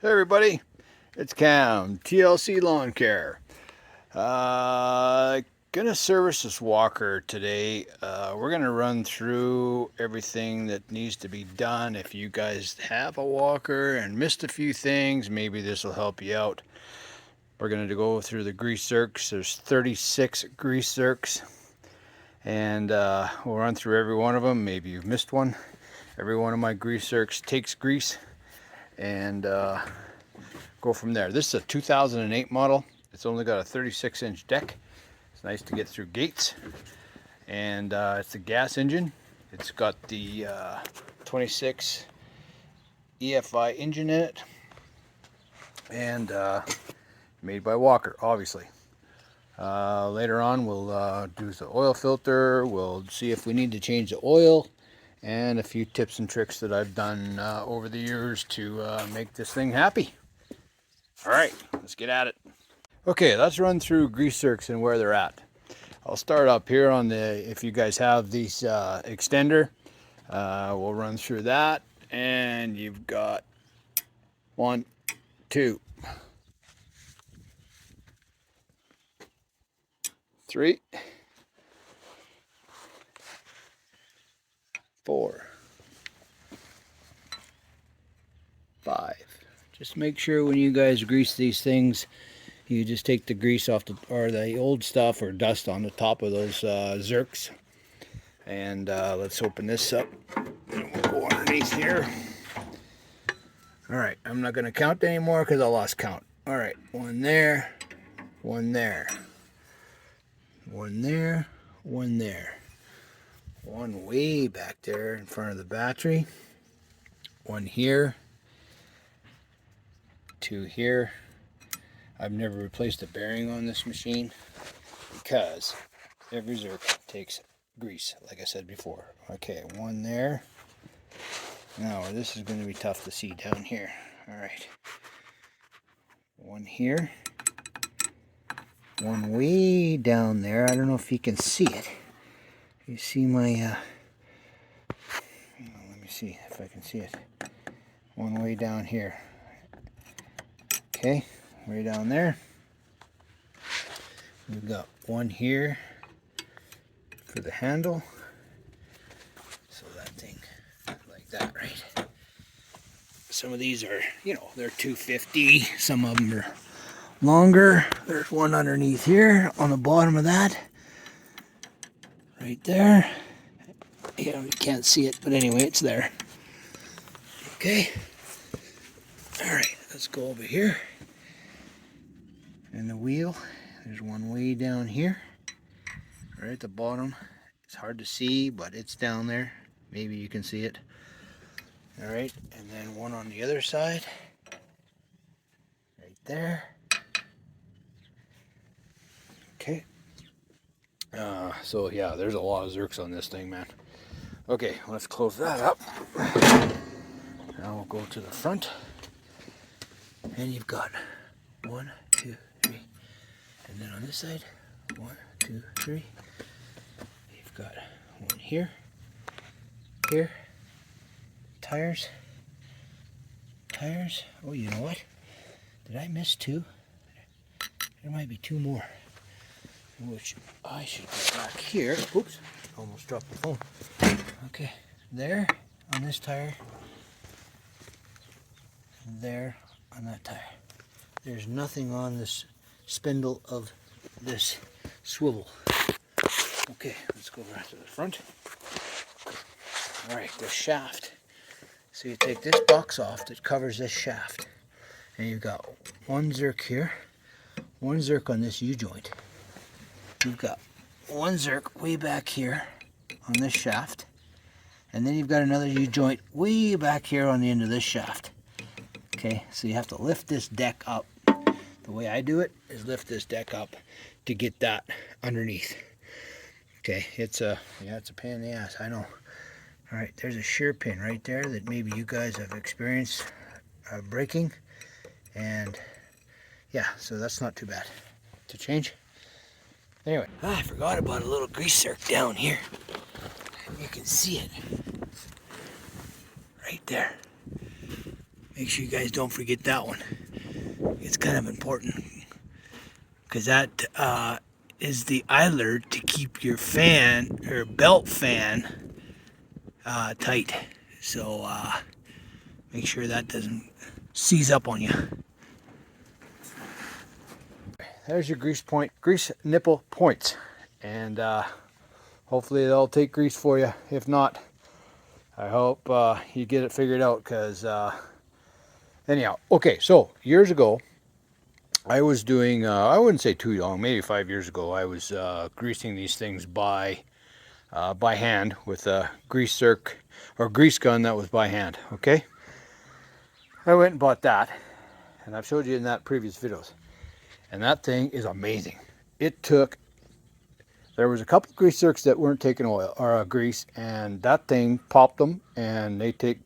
Hey everybody, it's Cam, TLC Lawn Care. Gonna service this walker today. We're gonna run through everything that needs to be done. If you guys have a walker and missed a few things, maybe this will help you out. We're gonna go through the grease zerks. There's 36 grease zerks, and we'll run through every one of them. Maybe you've missed one. Every one of my grease zerks takes grease, and go from there. This is a 2008 model. It's only got a 36-inch deck. It's nice to get through gates. And it's a gas engine. It's got the 26 EFI engine in it. And made by Walker, obviously. Later on, we'll do the oil filter. We'll see if we need to change the oil. And a few tips and tricks that I've done over the years to make this thing happy. All right, let's get at it. Okay, let's run through grease zerks and where they're at. I'll start up here on the, if you guys have these extender, we'll run through that. And you've got 1, 2, 3, 4, 5. Just make sure when you guys grease these things, you just take the grease off the, or the old stuff or dust on the top of those zerks. And let's open this up. And we'll go underneath here. All right, I'm not gonna count anymore because I lost count. All right, one there, one there, one there, one there, one way back there in front of the battery, one here, 2 here. I've never replaced a bearing on this machine because every zerk takes grease, like I said before. Okay, one there. Now this is going to be tough to see down here. All right, one here, one way down there. I don't know if you can see it. You see my let me see if I can see it. One way down here. Okay, way down there. We've got one here for the handle. So that thing, like that, right? Some of these are, you know, they're 250. Some of them are longer. There's one underneath here on the bottom of that. Right there. Yeah, we can't see it, but anyway, it's there. Okay. All right, let's go over here. And the wheel, there's one way down here, right at the bottom. It's hard to see, but it's down there. Maybe you can see it. All right, and then one on the other side, right there. Okay. So yeah, there's a lot of zerks on this thing, man. Okay, let's close that up. Now we'll go to the front, and you've got 1, 2, 3, and then on this side, 1, 2, 3. You've got one here, here. Tires. Tires. Oh, you know what? Did I miss 2? There might be 2 more, which I should go back here. Oops, almost dropped the phone. Okay, there on this tire. There on that tire. There's nothing on this spindle of this swivel. Okay, let's go right to the front. All right, the shaft. So you take this box off that covers this shaft, and you've got one zerk here, one zerk on this U-joint. You've got one zerk way back here on this shaft, and then you've got another U-joint way back here on the end of this shaft. Okay, so you have to lift this deck up. The way I do it is lift this deck up to get that underneath. Okay, it's a pain in the ass, I know. All right, there's a shear pin right there that maybe you guys have experienced breaking. And yeah, so that's not too bad to change. Anyway, I forgot about a little grease zerk down here. You can see it right there. Make sure you guys don't forget that one. It's kind of important because that is the idler to keep your fan or belt fan tight. So make sure that doesn't seize up on you. There's your grease nipple points, and hopefully they'll take grease for you. If not, I hope you get it figured out, because anyhow, okay, so years ago I was doing, I wouldn't say too long, maybe 5 years ago, I was greasing these things by hand with a grease zerk or grease gun that was by hand. Okay, I went and bought that, and I've showed you in that previous videos, and that thing is amazing. There was a couple of grease zerks that weren't taking oil or grease, and that thing popped them, and they take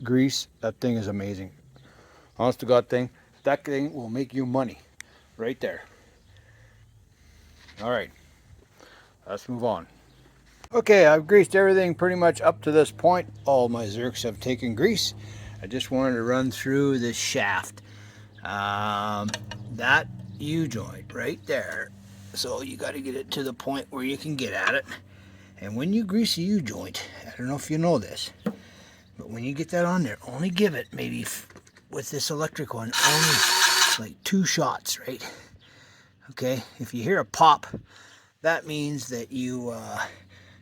grease. That thing is amazing. Honest to God thing, that thing will make you money right there. All right, let's move on. Okay, I've greased everything pretty much up to this point. All my zerks have taken grease. I just wanted to run through this shaft. That U-joint right there. So you got to get it to the point where you can get at it. And when you grease a U-joint, I don't know if you know this, but when you get that on there, only give it maybe, with this electric one, only like 2 shots, right? Okay, if you hear a pop, that means that you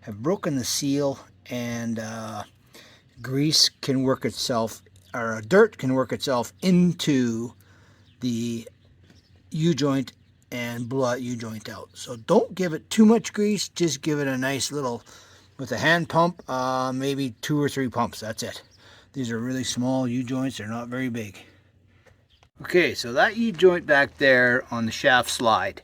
have broken the seal, and grease can work itself, or dirt can work itself into the U-joint and blow that U-joint out. So don't give it too much grease, just give it a nice little, with a hand pump, maybe 2 or 3 pumps, that's it. These are really small U-joints, they're not very big. Okay, so that U-joint back there on the shaft slide,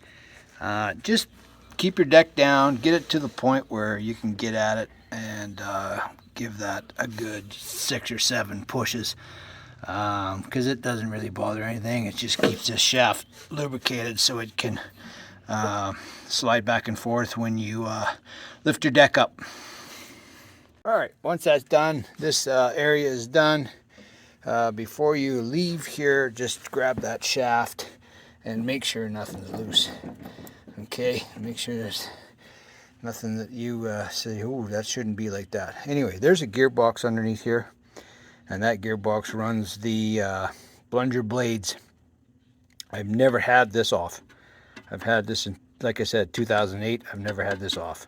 just keep your deck down, get it to the point where you can get at it, and give that a good 6 or 7 pushes, because it doesn't really bother anything. It just keeps this shaft lubricated so it can slide back and forth when you lift your deck up. All right, once that's done, this area is done. Before you leave here, just grab that shaft and make sure nothing's loose. Okay, make sure there's nothing that you say, oh, that shouldn't be like that. Anyway, there's a gearbox underneath here, and that gearbox runs the plunger blades. I've never had this off. I've had this in, like I said, 2008. I've never had this off.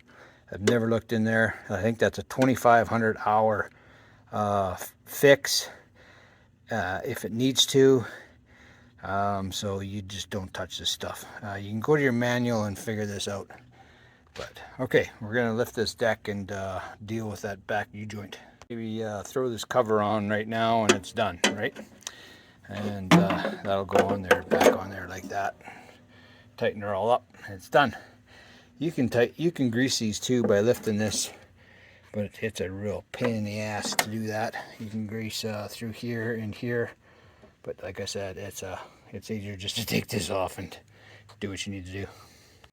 I've never looked in there. I think that's a 2,500 hour fix if it needs to. So you just don't touch this stuff. You can go to your manual and figure this out. But okay, we're gonna lift this deck and deal with that back U-joint. Maybe throw this cover on right now, and it's done, right? And that'll go on there, back on there like that. Tighten her all up, and it's done. You can grease these too by lifting this, but it's a real pain in the ass to do that. You can grease through here and here, but like I said, it's easier just to take this off and do what you need to do.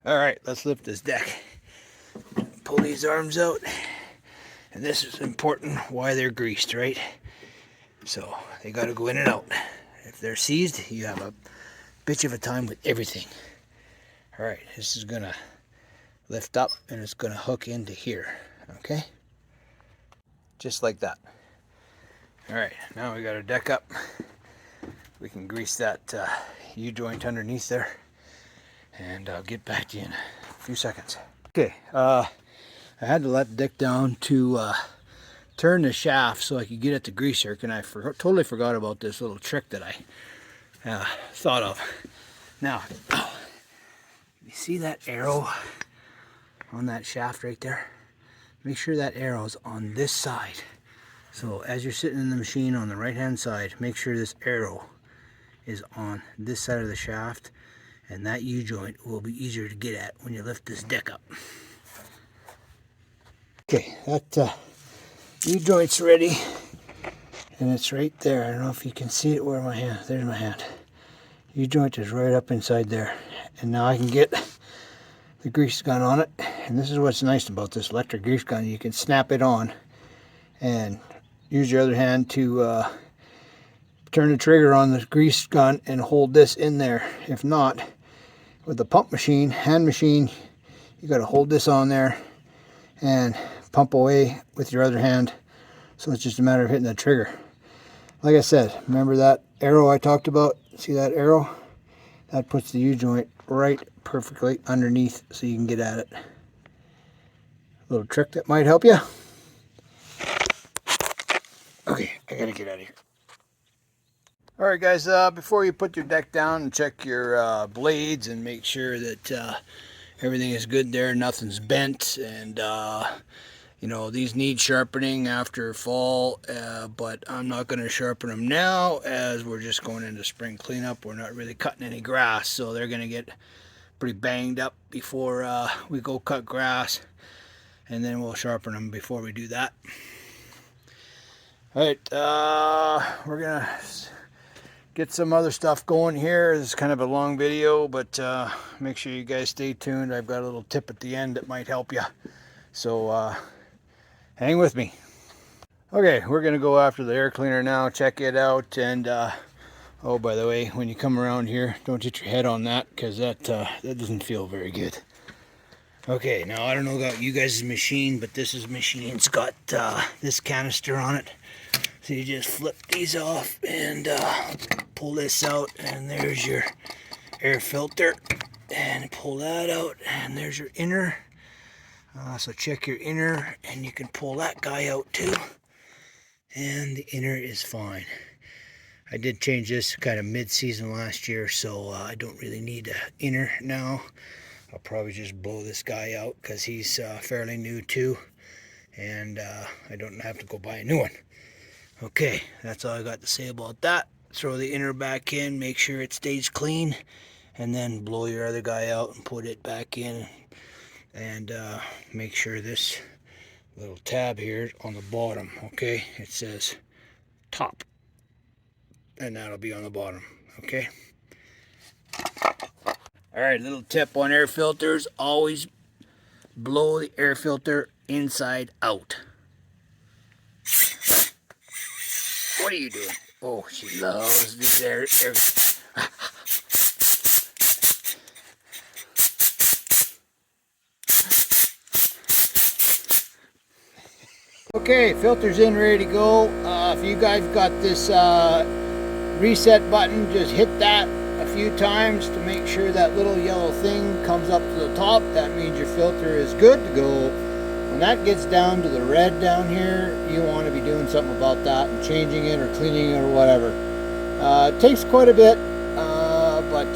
All right, let's lift this deck. Pull these arms out, and this is important why they're greased, right? So they got to go in and out. If they're seized, you have a bitch of a time with everything. All right, this is gonna lift up, and it's gonna hook into here. Okay, just like that. All right, now we got our deck up. We can grease that U-joint underneath there, and I'll get back to you in a few seconds. Okay, I had to let the deck down to turn the shaft so I could get at the grease zerk, and I totally forgot about this little trick that I thought of. Now, you see that arrow on that shaft right there? Make sure that arrow's on this side. So as you're sitting in the machine on the right hand side, make sure this arrow is on this side of the shaft, and that U-joint will be easier to get at when you lift this deck up. Okay, that U-joint's ready, and it's right there. I don't know if you can see it where my hand, there's my hand. U-joint is right up inside there, and now I can get the grease gun on it. And this is what's nice about this electric grease gun. You can snap it on and use your other hand to turn the trigger on the grease gun and hold this in there. If not, with the pump machine, hand machine, you got to hold this on there and pump away with your other hand. So it's just a matter of hitting the trigger. Like I said, remember that arrow I talked about? See that arrow? That puts the U-joint right perfectly underneath so you can get at it. A little trick that might help you. Okay, I gotta get out of here. Alright guys, before you put your deck down, check your blades and make sure that everything is good there, nothing's bent, and you know, these need sharpening after fall, but I'm not going to sharpen them now as we're just going into spring cleanup. We're not really cutting any grass, so they're going to get pretty banged up before we go cut grass, and then we'll sharpen them before we do that. Alright, we're going to get some other stuff going here. This is kind of a long video, but make sure you guys stay tuned. I've got a little tip at the end that might help you. So hang with me. Okay, we're going to go after the air cleaner now, check it out, and oh, by the way, when you come around here, don't hit your head on that, because that doesn't feel very good. Okay, now I don't know about you guys' machine, but this machine's got this canister on it. So you just flip these off and pull this out, and there's your air filter, and pull that out, and there's your inner. So check your inner, and you can pull that guy out too, and the inner is fine. I did change this kind of mid-season last year, so I don't really need an inner now. I'll probably just blow this guy out because he's fairly new too, and I don't have to go buy a new one. Okay, that's all I got to say about that. Throw the inner back in, make sure it stays clean, and then blow your other guy out and put it back in. And make sure this little tab here on the bottom, okay, it says top, and that'll be on the bottom, okay. All right, little tip on air filters: always blow the air filter inside out. What are you doing? Oh, she loves these air. Okay, filter's in, ready to go. If you guys got this reset button, just hit that a few times to make sure that little yellow thing comes up to the top. That means your filter is good to go. When that gets down to the red down here, you want to be doing something about that and changing it or cleaning it or whatever. It takes quite a bit, but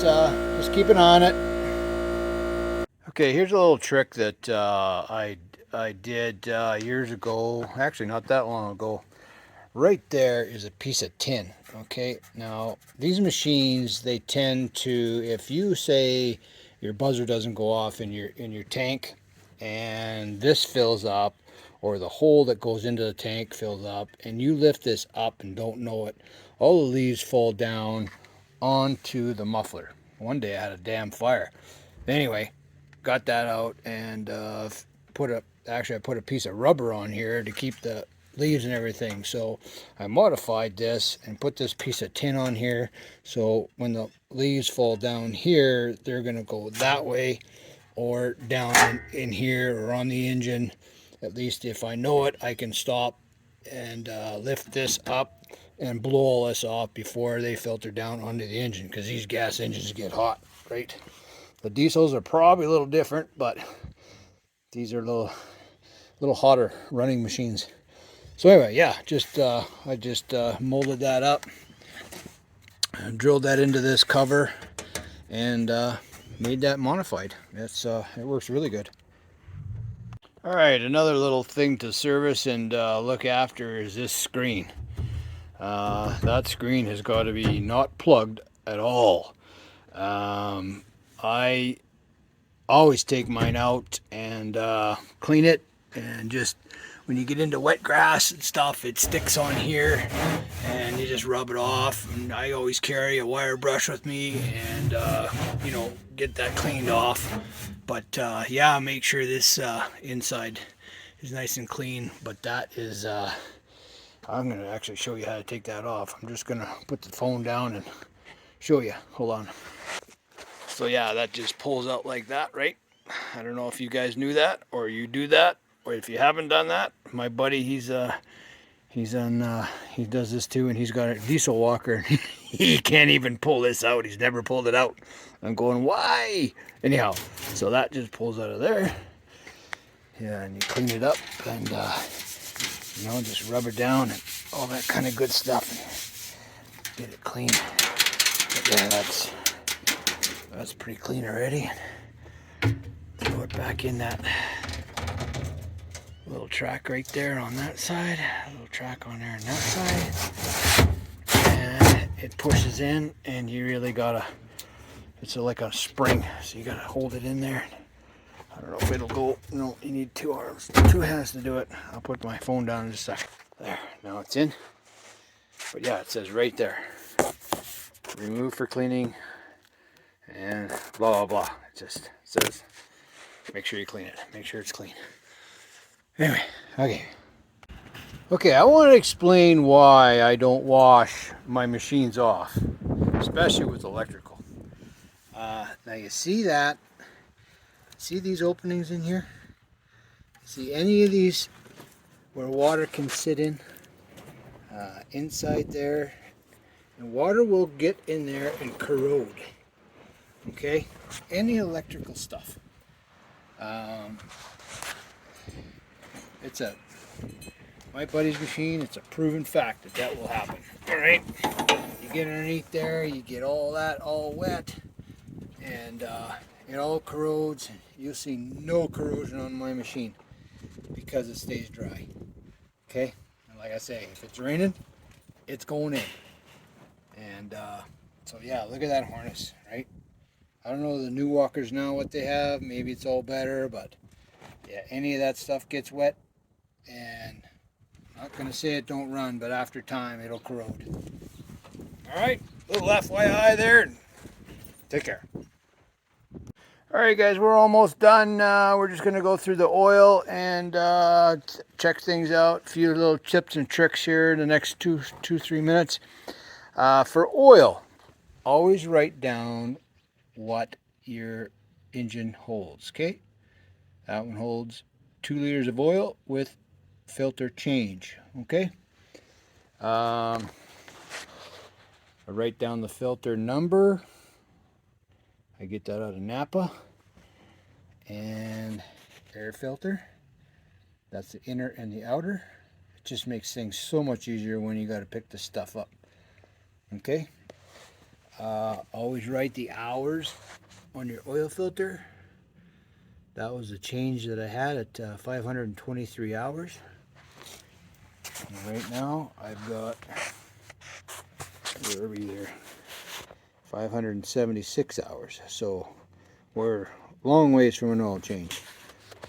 just keep an eye on it. Okay, here's a little trick that I did years ago, actually not that long ago. Right there is a piece of tin. Okay, now these machines, they tend to, if you say your buzzer doesn't go off in your tank and this fills up, or the hole that goes into the tank fills up, and you lift this up and don't know it, all the leaves fall down onto the muffler. One day I had a damn fire. Anyway, got that out and I put a piece of rubber on here to keep the leaves and everything. So I modified this and put this piece of tin on here, so when the leaves fall down here, they're going to go that way or down in here or on the engine. At least if I know it, I can stop and lift this up and blow all this off before they filter down onto the engine, because these gas engines get hot, right? The diesels are probably a little different, but these are a little hotter running machines. So anyway, yeah, I just molded that up, drilled that into this cover, and made that modified. It works really good. All right, another little thing to service and look after is this screen. That screen has got to be not plugged at all. I always take mine out and clean it, and just when you get into wet grass and stuff, it sticks on here and you just rub it off. And I always carry a wire brush with me and you know, get that cleaned off. But yeah, make sure this inside is nice and clean. But that is I'm going to actually show you how to take that off. I'm just going to put the phone down and show you. Hold on. So yeah, that just pulls out like that, right? I don't know if you guys knew that, or you do that, or if you haven't done that. My buddy, he does this too, and he's got a diesel walker. He can't even pull this out. He's never pulled it out. I'm going, why? Anyhow, so that just pulls out of there. Yeah, and you clean it up, and you know, just rub it down and all that kind of good stuff. Get it clean. But yeah, that's pretty clean already. Throw it back in that little track right there on that side. A little track on there on that side. And it pushes in, and you really gotta, it's like a spring, so you gotta hold it in there. I don't know if it'll go. No, you need 2 arms, 2 hands to do it. I'll put my phone down in just a sec. There, now it's in. But yeah, it says right there, remove for cleaning, and blah, blah, blah. It just says, make sure you clean it. Make sure it's clean. Anyway, okay, I want to explain why I don't wash my machines off, especially with electrical. Now you see that? See these openings in here? See any of these where water can sit in? Inside there, and water will get in there and corrode. Okay, any electrical stuff. It's my buddy's machine. It's a proven fact that that will happen. All right, you get underneath there, you get all that all wet, and it all corrodes. You'll see no corrosion on my machine because it stays dry. Okay, and like I say, if it's raining, it's going in. And so yeah, look at that harness, right? I don't know the new walkers now what they have. Maybe it's all better, but yeah, any of that stuff gets wet, and I'm not gonna say it don't run, but after time it'll corrode. All right, little FYI there. Take care. All right, guys, we're almost done. We're just gonna go through the oil and check things out. A few little tips and tricks here in the next 3 minutes. For oil, always write down what your engine holds. Okay, that one holds 2 liters of oil with filter change. Okay, I write down the filter number. I get that out of Napa. And air filter, that's the inner and the outer. It just makes things so much easier when you got to pick this stuff up. Okay, always write the hours on your oil filter. That was the change that I had at 523 hours. And right now I've got, where are we there, 576 hours. So we're a long ways from an oil change.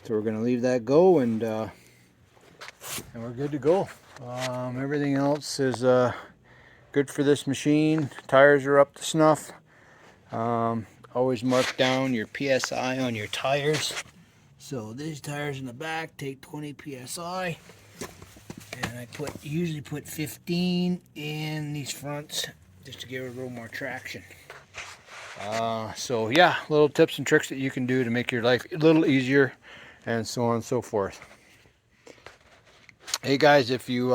So we're going to leave that go, and we're good to go. Everything else is good for this machine. Tires are up to snuff. Always mark down your PSI on your tires. So these tires in the back take 20 PSI, and I usually put 15 in these fronts just to give it a little more traction. So yeah, little tips and tricks that you can do to make your life a little easier, and so on and so forth. Hey guys, if you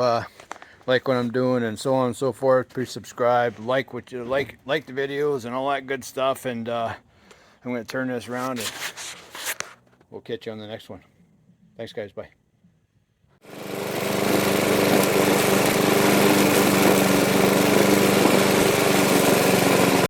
like what I'm doing and so on and so forth, please subscribe, like the videos and all that good stuff. And I'm going to turn this around, and we'll catch you on the next one. Thanks guys, bye.